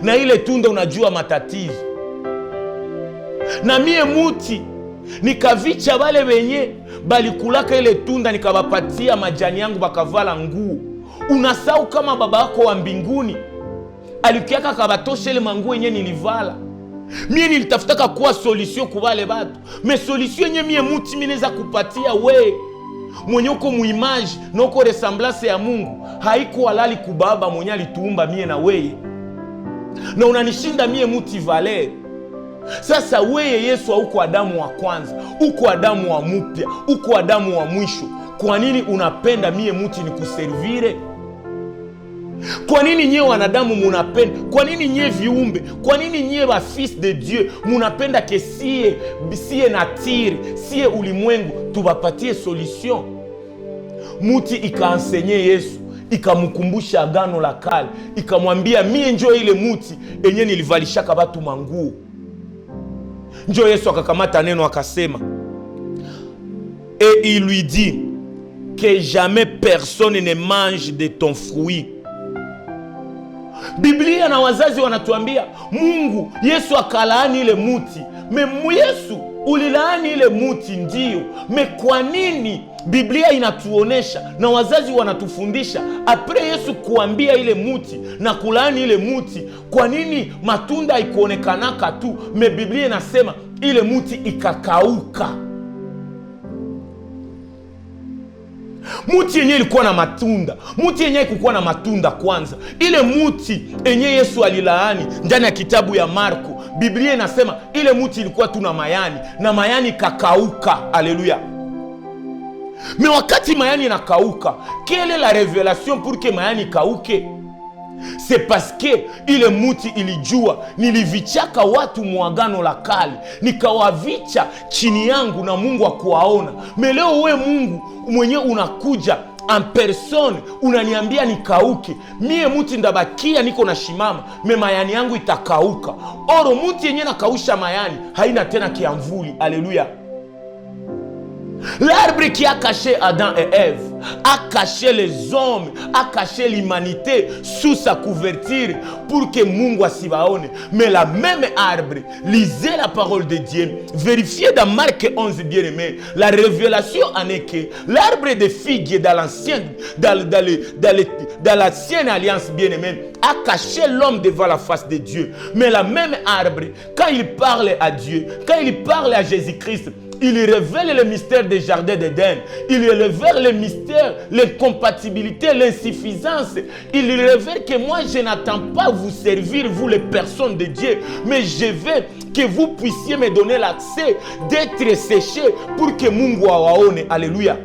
na ile tunda unajua matatizo. Na mie muti nikavicha wale wenye balikulaka ile tunda, nikawapatia majani yangu bakavala nguo. Unasahau kama baba yako wa mbinguni alikiaka kabatosha ile manguo yenye nilivala. Mie nilitafutaka kuwa solution kwa wale watu, me solution yenye mie muti mineza kupatia we mwenye uko muimage na uko ressemblance ya Mungu, haiko halali kubaba mwenye alituumba mie na weye, na unanishinda mie muti valer. Sasa weye Yesu hauko Adamu wa kwanza, uko Adamu wa mupya, uko Adamu wa mwisho. Kwa nini unapenda mie muti ni kuservire? Kwa nini nyie wanadamu munapenda? Kwa nini nyie viumbe? Kwa nini nyie ba fils de Dieu munapenda ke sie nature, sie ulimwengu tubapatie solution? Muti ikaensenye Yesu, ikamkumbusha agano la kale, ikamwambia mie njo ile muti enye nilivalishaka watu manguo. Njo Yesu akakamata neno akasema, et il lui dit que jamais personne ne mange de ton fruit. Biblia na wazazi wanatuambia Mungu Yesu akalaani ile muti. Yesu ulilaani ile muti ndio. Kwa nini Biblia inatuonesha na wazazi wanatufundisha apre Yesu kuambia ile muti na kulaani ile muti, kwa nini matunda haikuonekanaka tu? Biblia inasema ile muti ikakauka. Muti yenye ilikuwa na matunda, muti yenye ilikuwa na matunda kwanza. Ile muti yenye Yesu alilaani ndani ya kitabu ya Marko, Biblia inasema ile muti ilikuwa tu na mayani, na mayani kakauka. Haleluya. Mais wakati mayani inakauka, quelle est la révélation pour que mayani kauke? C'est parce que ile muti ilijua nilivichaka watu muagano la kale, nikawavicha chini yangu na Mungu akuwaona. Leo we Mungu mwenye unakuja en personne unaniambia nikauke, mie muti ndabakia niko na shimama, mayani yangu itakauka. Oro muti yenye nakausha mayani haina tena kiamvuli. Alléluia. L'arbre qui a caché Adam et Ève, a caché les hommes, a caché l'humanité sous sa couverture pour que Mungu asibaone. Mais la même arbre, lisez la parole de Dieu, vérifiez dans Marc 11 bien aimé, la révélation en est que l'arbre de figues dans l'ancienne, dans l'ancienne alliance bien aimée, a caché l'homme devant la face de Dieu. Mais la même arbre, quand il parle à Dieu, quand il parle à Jésus-Christ, il révèle le mystère des jardins d'Éden. Il révèle le mystère, l'incompatibilité, l'insuffisance. Il révèle que moi, je n'attends pas vous servir, vous les personnes de Dieu, mais je veux que vous puissiez me donner l'accès d'être séché pour que Mungu awaone. Alléluia.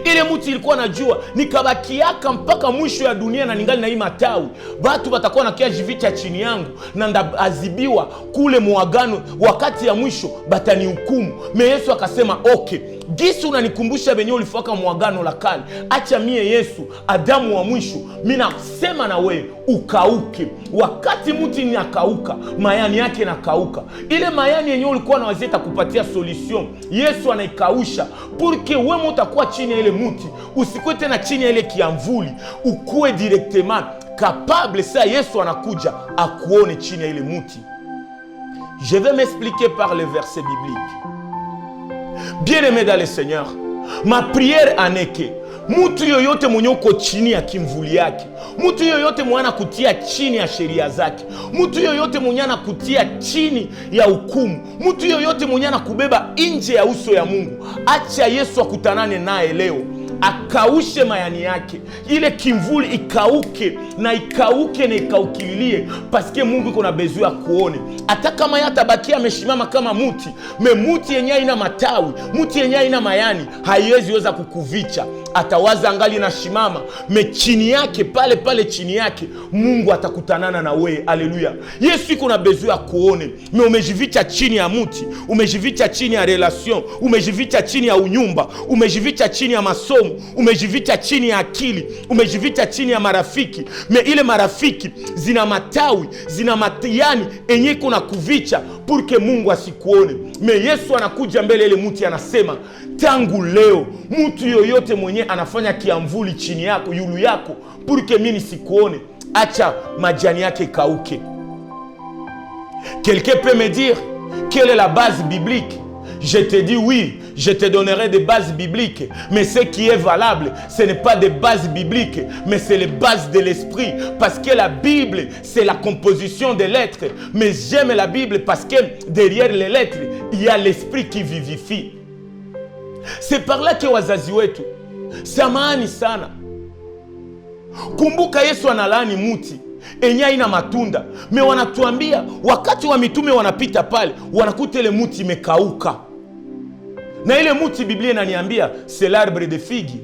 Ile muti ilikuwa najua nikabakiaka mpaka mwisho ya dunia na ningali na hii matawi. Watu watakuwa nakia jivicha chini yangu na ndazibiwa kule muagano, wakati ya mwisho batani hukumu. Yesu akasema okay, gisi unanikumbusha benye ulifaka muagano la kale, acha mie Yesu Adamu wa mwisho, mimi nasema na wewe ukauke. Wakati muti ni akauka, mayani yake nakauka. Ile mayani yenye ulikuwa na wazeta kupatia solution, Yesu anaikausha pour que wewe utakuwa chini ya ile muti, usikue tena chini ya ile kiamvuli, ukue directement capable. Sa Yesu anakuja akuone chini ya ile muti. Je vais m'expliquer par le verset biblique. Bien-aimé dans le Seigneur, ma prière en est que mutu yoyote mwenye uko chini ya kimvuli yake, mutu yoyote mwenye anakutia chini ya sheria zake, mutu yoyote mwenye anakutia chini ya hukumu, mutu yoyote mwenye anakubeba nje ya uso ya Mungu, acha Yesu akutanane naye leo, akaushe mayani yake, ile kimvuli ikauke na ikaukilie, paske Mungu iko na besoin ya kuone. Hata kama yatabakia ameshimama kama muti, muti yenye ina matawi, muti yenye ina mayani, haiwezi weza kukuvicha. Atawaza angali na shimama, chini yake pale chini yake Mungu atakutanana na wewe. Haleluya. Yesu iko na besoin ya kuone. Umejivicha chini ya muti, umejivicha chini ya relation, umejivicha chini ya unyumba, umejivicha chini ya masomo, umejivicha chini ya akili, umejivicha chini ya marafiki. Ile marafiki zina matawi, zina matiyani enye kuna kuvicha pour que Mungu asikuone. Yesu anakuja mbele ile muti anasema, tangu leo mtu yoyote mwenye anafanya kiamvuli chini yako, yulu yako, pour que mimi nisikuone, acha majani yake kauke. Quelqu'un peut me dire quelle est la base biblique? Je te dis oui, je te donnerai des bases bibliques. Mais ce qui est valable, ce n'est pas des bases bibliques, mais c'est les bases de l'esprit. Parce que la Bible, c'est la composition des lettres. Mais j'aime la Bible parce que derrière les lettres, il y a l'esprit qui vivifie. C'est par là que wazazi wetu, samahani sana. Kumbuka Yesu analani muti enye haina matunda. Me wanatuambia wakati wa mitume wanapita pale, wanakuta ile muti imekauka. Na ile muti Biblia inaniambia c'est l'arbre de figue.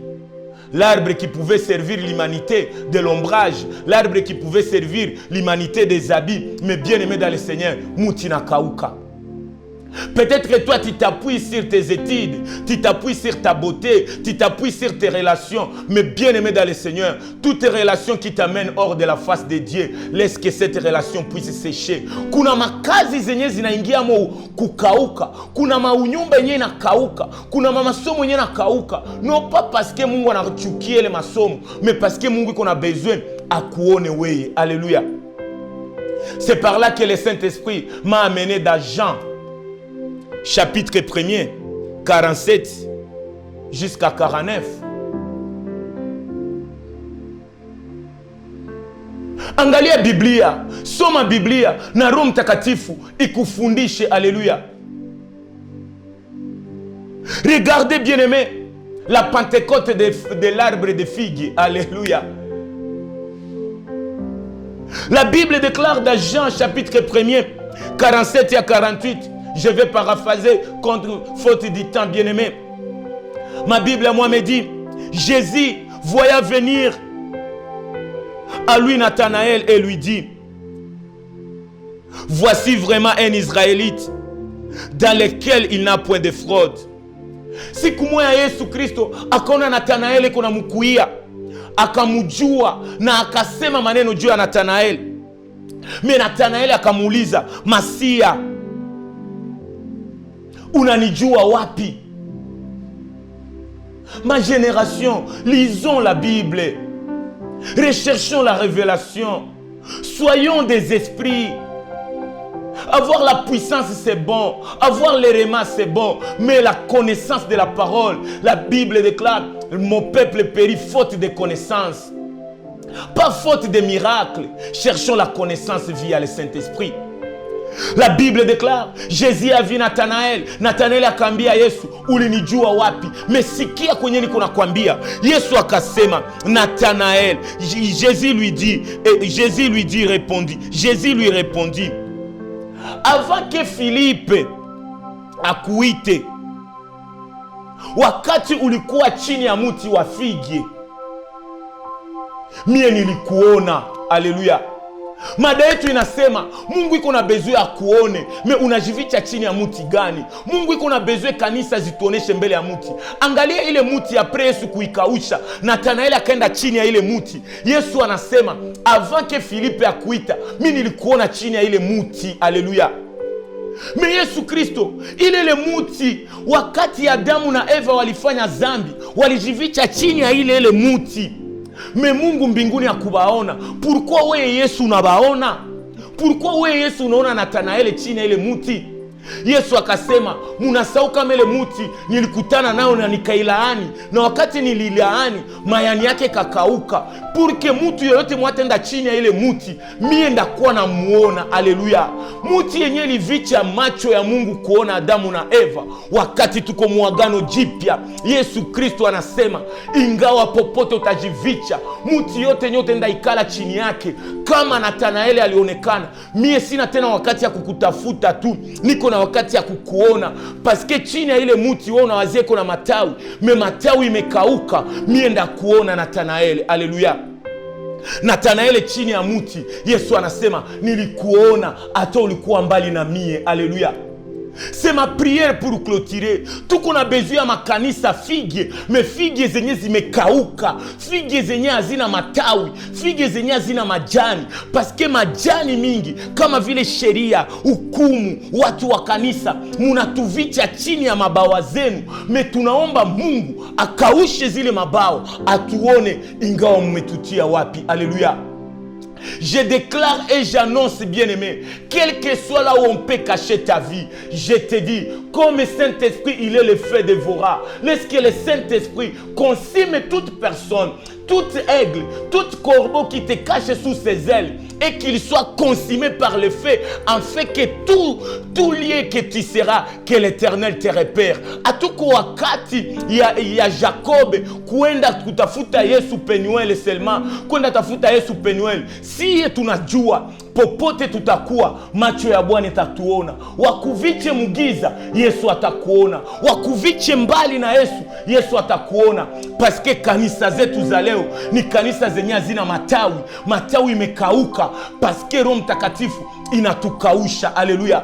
L'arbre qui pouvait servir l'humanité de l'ombrage, l'arbre qui pouvait servir l'humanité des habits. Mais bien aimé dans le Seigneur, muti na kauka. Peut-être que toi, tu t'appuies sur tes études, tu t'appuies sur ta beauté, tu t'appuies sur tes relations. Mais bien aimé dans le Seigneur, toutes tes relations qui t'amènent hors de la face de Dieu, laisse que cette relation puisse sécher. Kuna makazi zenye zinaingia mo kukauka, kuna maunyumba yenye inakauka, kuna masomo yenye inakauka. Non pas parce que Mungu anachukia ile masomo, mais parce que Mungu iko na besoin akuone wewe. Alléluia. C'est par là que le Saint-Esprit m'a amené dans Jean chapitre 1er, 47 jusqu'à 49. Angalia Biblia, soma Biblia, na Roho Mtakatifu ikufundishe. Alléluia. Regardez bien aimé la Pentecôte de l'arbre de figue. Alléluia. La Bible déclare dans Jean chapitre 1er, 47 et 48. Je vais paraphraser contre faute du temps, bien-aimé. Ma Bible à moi me dit, Jésus voyant venir à lui Nathanaël et lui dit, voici vraiment un Israélite dans lequel il n'a point de fraude. Siku moja Yesu Kristo akaona Nathanael kuna mkuia, akamujua na akasema maneno juu ya Nathanael. Mais Nathanael akamuuliza, Masia, unanijua wapi? Ma génération, lisons la Bible, recherchons la révélation, soyons des esprits. Avoir la puissance c'est bon, avoir les remas c'est bon, mais la connaissance de la parole, la Bible déclare, mon peuple périt faute de connaissance, pas faute de miracles. Cherchons la connaissance via le Saint-Esprit. La Bible déclare, Jésus a vu Nathanael. Nathanael akambia Yesu, ulinijua wapi? Mesikia kwenye niko nakwambia. Yesu akasema, Nathanael. Jésus lui répondit, avant que Philippe akuite, wakati ulikuwa chini ya muti wa figi, mie nilikuona. Alléluia. Mada yetu inasema Mungu iko na besoin ya kuone, me unajificha chini ya muti gani? Mungu iko na besoin kanisa zituoneshe mbele ya muti. Angalia ile muti après Yesu kuikausha, Nathanael akaenda chini ya ile muti. Yesu anasema avant que Philippe akuita, mimi nilikuona chini ya ile muti. Alléluia. Mais Yesu Kristo, ile muti, wakati Adamu na Eva walifanya dhambi, walijificha chini ya ile muti. Mais Mungu mbinguni akubaona. Pourquoi wewe Yesu unabaona? Pourquoi wewe Yesu unaona Nathanael chini ya ile muti? Yesu akasema, munasahau kama ile muti nilikutana nao na nikailaani, na wakati nililaani mayani yake kakauka. Porque mtu yoyote mwatenda chini ya ile muti, mie ndakuwa na muona. Alléluia. Muti yenye livicha macho ya Mungu kuona Adamu na Eva. Wakati tuko muagano jipya, Yesu Kristo anasema, ingawa popote utajivicha, muti yote nyote ndaikala chini yake. Kama Nathanael alionekana, mie sina tena wakati ya kukutafuta tu, niko na wakati ya kukuona. Paske chini ya ile muti wewe unawazia kuna matawi, me matawi imekauka, mie ndakuona Nathanael. Alléluia. Nathanael chini ya muti, Yesu anasema nilikuona hata ulikuwa mbali na mie. Alléluia. C'est ma prière pour clôturer. Tuko na besoin ya makanisa figue, me figue zenye zimekauka, figue zenye hazina matawi, figue zenye hazina majani. Paske majani mingi kama vile sheria, hukumu, watu wa kanisa munatuvicha chini ya mabawa zenu. Me tunaomba Mungu akaushe zile mabawa, atuone ingawa mmetutia wapi. Alléluia. Je déclare et j'annonce, bien-aimé, quel que soit là où on peut cacher ta vie, je te dis, comme le Saint-Esprit, il est le feu dévorant. Laisse que le Saint-Esprit consume toute personne, tout aigle, tout corbeau qui te cache sous ses ailes, et qu'il soit consumé par le feu, afin que tout lieu que tu seras, que l'Éternel te repère. Atuko wakati ya Jacob kwenda kutafuta Yesu Penuel seulement, kwenda tafuta Yesu Penuel, si tunajua popote tutakuwa, macho ya Bwana tatuona. Wakuviche mugiza, Yesu atakuona. Wakuviche mbali na Yesu, Yesu atakuona. Paske kanisa zetu za leo ni kanisa zenye hazina matawi. Matawi imekauka paske Roho Mtakatifu inatukausha. Haleluya.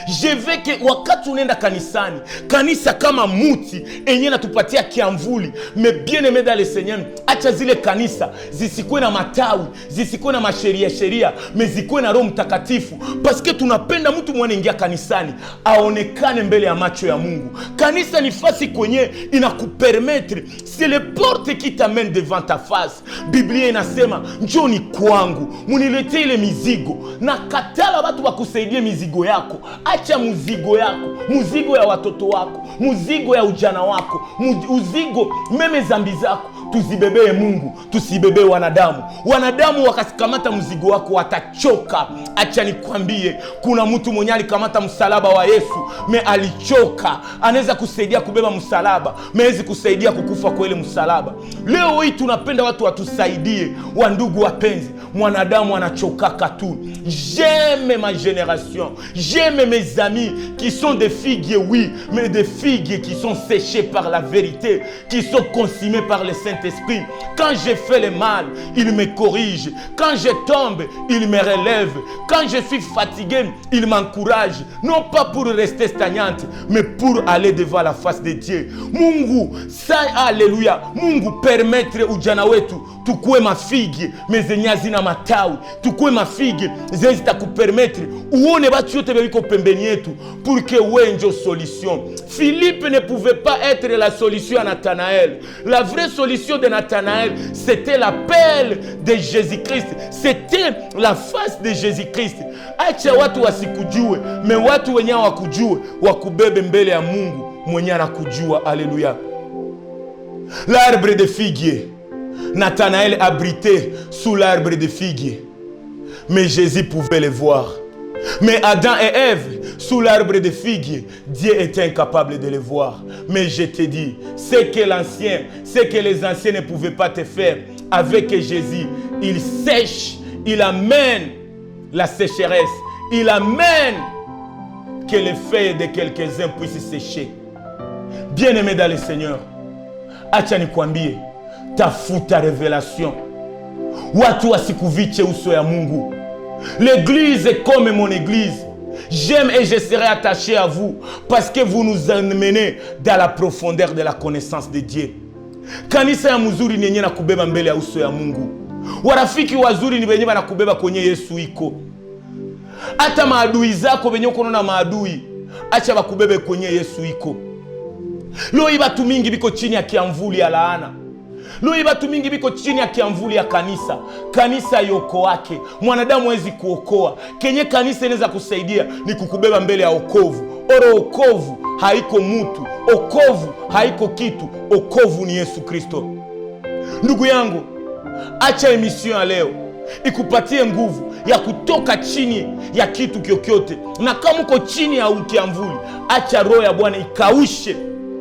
Je veux que wakati unaenda kanisani, kanisa kama muti enye natupatia kiamvuli, mais bien aimé dans le Seigneur, acha zile kanisa zisikuwe na matawi, zisikuwe na sheria, mais zikuwe na Roho Mtakatifu, parce que tunapenda mtu mwana ingia kanisani aonekane mbele ya macho ya Mungu. Kanisa ni fasi kwenye inakupermettre, c'est le porte qui t'amène devant ta face. Biblia inasema, njoni kwangu, muniletee ile mizigo, na katala watu wakusaidie mizigo yako. Acha muzigo yako, muzigo ya watoto wako, muzigo ya ujana wako, muzigo meme zambi zako, tuzibebee Mungu, tusibebee wanadamu. Wanadamu wakasikamata muzigo wako watachoka. Acha nikwambie, kuna mtu mwenye alikamata msalaba wa Yesu, me alichoka. Anaweza kusaidia kubeba msalaba, mewezi kusaidia kukufa kwa ile msalaba. Leo hii tunapenda watu watusaidie, wandugu wapenzi. Mwanadamu anachokaka tu. J'aime ma génération, j'aime mes amis qui sont des figues, oui, mais des figues qui sont séchées par la vérité, qui sont consumées par le Saint-Esprit. Quand je fais le mal, il me corrige. Quand je tombe, il me relève. Quand je suis fatigué, il m'encourage. Non pas pour rester stagnante, mais pour aller devant la face de Dieu. Mungu, ça, alléluia. Mungu, permettre ujana wetu tukue mafigi mezenye hazina matawi, tukue mafigi zenye zitakupermettre uone batu yote biko pembeni yetu, pour que wenjo solution. Philippe ne pouvait pas être la solution à Nathanaël. La vraie solution de Nathanaël, c'était l'appel de Jésus-Christ, c'était la face de Jésus-Christ. Acha watu wasikujue, me watu wenye wakujue, wakubebe mbele ya Mungu mwenye anakujua. Alléluia. L'arbre de figuier, Nathanaël abritait sous l'arbre de figuier, mais Jésus pouvait le voir. Mais Adam et Ève, sous l'arbre de figuier, Dieu était incapable de le voir. Mais je te dis, ce que les anciens ne pouvaient pas te faire, avec Jésus, il sèche, il amène la sécheresse, il amène que les feuilles de quelques-uns puissent sécher. Bien-aimé dans le Seigneur, acha nikwambie, tafuta révélation. Watu wasikuviche uso ya Mungu. L'église est comme mon église. J'aime et je serai attaché à vous parce que vous nous emmenez dans la profondeur de la connaissance de Dieu. Kanisa ya mzuri ni yenye na kubeba mbele ya uso ya Mungu. Warafiki wazuri ni wenye wanakubeba kwenye Yesu iko. Hata maadui zako wenye uko na maadui, acha bakubebe kwenye Yesu iko. Leo hii watu mingi biko chini ya kiamvuli ya laana. Leo hii watu mingi biko chini ya kiamvuli ya kanisa. Kanisa yoko wake. Mwanadamu hawezi kuokoa. Kenye kanisa inaweza kusaidia ni kukubeba mbele ya okovu. Oro okovu haiko mutu. Okovu haiko kitu. Okovu ni Yesu Kristo. Ndugu yangu, acha emission ya leo ikupatie nguvu ya kutoka chini ya kitu kyokyote. Na kama uko chini ya kiamvuli, acha roho ya Bwana ikaushe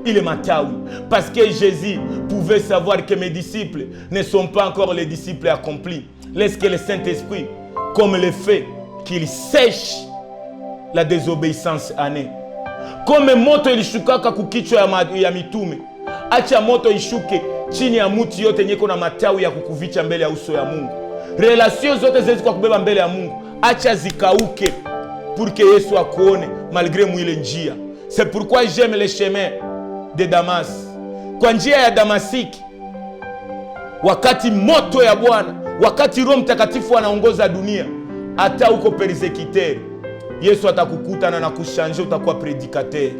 ile matawi. Parce que Jésus pouvait savoir que mes disciples ne sont pas encore les disciples accomplis. Laisse que le Saint-Esprit, comme le fait qu'il sèche la désobéissance année. Comme moto ilishukaka kukichwa ya mitume, acha moto ishuke chini ya muti yote nyeko na matawi ya kukuvicha mbele ya uso ya Mungu. Relation zote zezi kwa kubeba mbele ya Mungu, acha zikauke pour que Yesu akuone malgré mwile njia. C'est pourquoi j'aime les chemins de Damas. Kwa njia ya Damasiki, wakati moto ya Bwana, wakati Roho Mtakatifu anaongoza dunia, hata uko persecuteur, Yesu atakukutana na kushanje, utakuwa predikateur.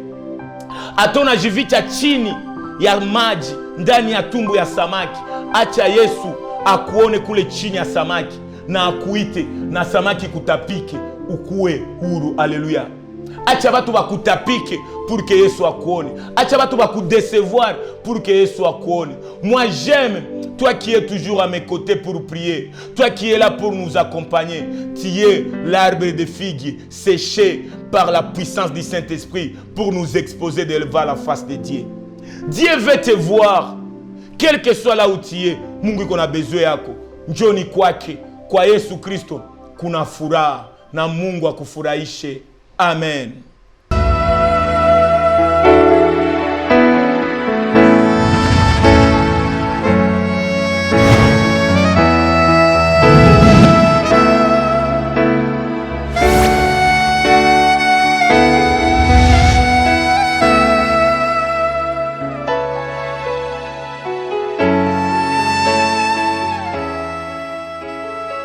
Hata unajificha chini ya maji ndani ya tumbo ya samaki, acha Yesu akuone kule chini ya samaki, na akuite na samaki kutapike ukue huru. Alléluia. Acha batu bakutapike pour que Yesu akuone. Acha batu bakudecevoir pour que Yesu akuone. Moi j'aime toi qui es toujours à mes côtés pour prier. Toi qui es là pour nous accompagner. Tu es l'arbre de figue séché par la puissance du Saint-Esprit pour nous exposer devant la face de Dieu. Dieu veut te voir. Quel que soit là où tu es, Mungu iko na besoin yako. Njoni kwake, kwa Yesu Kristo kuna furaha na Mungu akufurahishe. Amen.